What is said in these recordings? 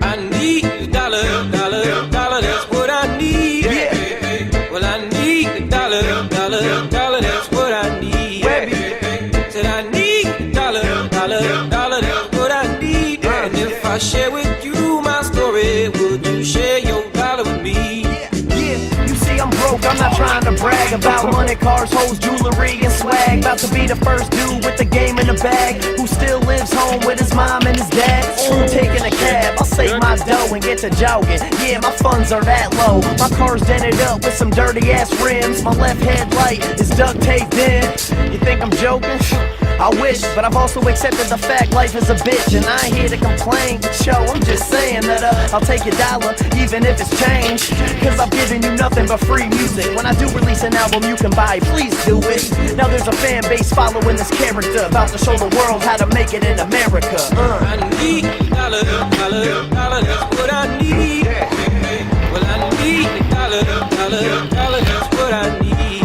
I need a dollar, dollar, dollar, that's what I need. Yeah. Well, I need a dollar, dollar, dollar, that's what I need. Said I need a dollar, dollar, dollar, that's what I need. And if I share with you my story, would you share your dollar with me? You see, I'm broke, I'm not trying to brag about money, cars, hoes, jewelry, and swag. About to be the first dude with the game in the bag, who still lives home with his mom and his dad. Soon taking a cab, I'll save my dough and get to jogging. Yeah, my funds are that low. My car's dented up with some dirty ass rims. My left headlight is duct taped in. You think I'm joking? I wish, but I've also accepted the fact life is a bitch. And I ain't here to complain, but yo, I'm just saying that I'll take your dollar, even if it's change. Cause I'm giving you nothing but free music. When I do release an album you can buy, please do it. Now there's a fan base following this character, about to show the world how to make it in America. I need a dollar, dollar, dollar, that's what I need. Well, I need a dollar, dollar, dollar, that's what I need.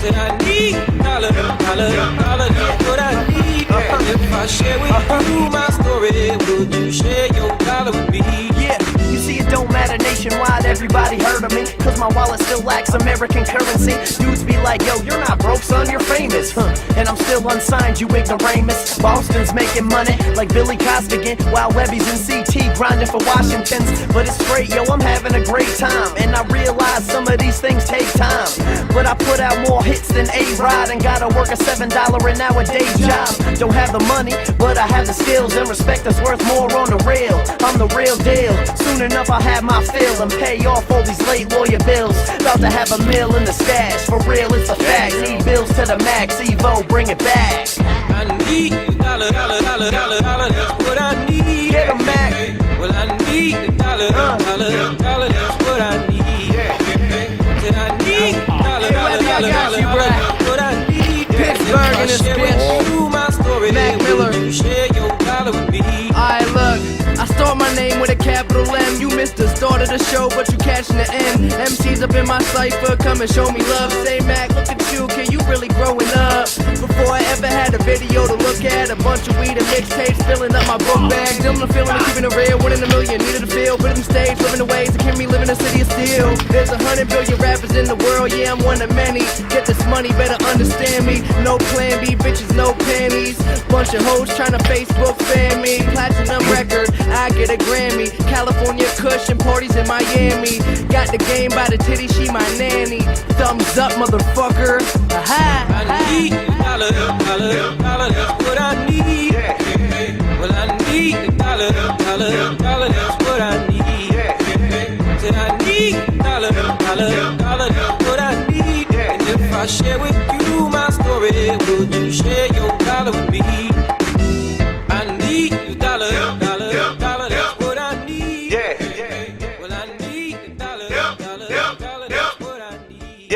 Said I need a dollar, dollar, dollar, that's what I need. And if I share with you my story, would you share your dollar with me? Yeah, you see it don't matter nationwide, everybody heard of me. Cause my wallet still lacks American currency. Dudes be like, yo, you're not broke, son, you're famous. And I'm still unsigned, you ignoramus. Boston's making money like Billy Costigan, while Webby's in CT grinding for Washington's. But it's great, yo, I'm having a great time. And I realize some of these things take time, but I put out more hits than A-Rod, and gotta work a $7 an hour day job. Don't have the money, but I have the skills, and respect that's worth more on the real. I'm the real deal. Soon enough I'll have my fill and pay off all these late lawyer bills. About to have a meal in the stash, for real it's a fact. Need bills to the max, Evo, bring it back. I need a dollar, dollar, dollar, dollar, dollar, that's what I need. Get 'em, Mac. Well, I need a dollar, dollar, dollar, that's what I need. Said I need a dollar, dollar, dollar, dollar, that's what I need. Pittsburgh in this bitch. My story, Mac Miller. you share your dollar with me. Alright, look, I start my name with a capital M. You missed the start of the show, but you catching the end. MC's up in my cypher, come and show me love. Say, Mac, look at you, kid, you really growing up. Before I ever had a video to look at, a bunch of weed and mixtapes filling up my book bag. Them the feeling of keeping it real, winning a million, needed a feel. Put it in stage, living the ways that can me living in a city of steel. There's 100 billion rappers in the world, yeah, I'm one of many. Get this money, better understand me. No plan B, bitches, no panties. Bunch of hoes trying to Facebook fan me. Platinum record, I get a Grammy. California Kush and parties in Miami. Got the game by the titty, she my nanny. Thumbs up, motherfucker. Aha! I need a dollar, dollar, dollar, that's what I need. Well, I need a dollar, dollar, dollar, that's what I need. Said I need a dollar, dollar, dollar, that's what I need. And if I share with you my story, would you share your dollar with me? I need a dollar, dollar, dollar, that's what I need. Well, I need a dollar, dollar, dollar, that's what I need.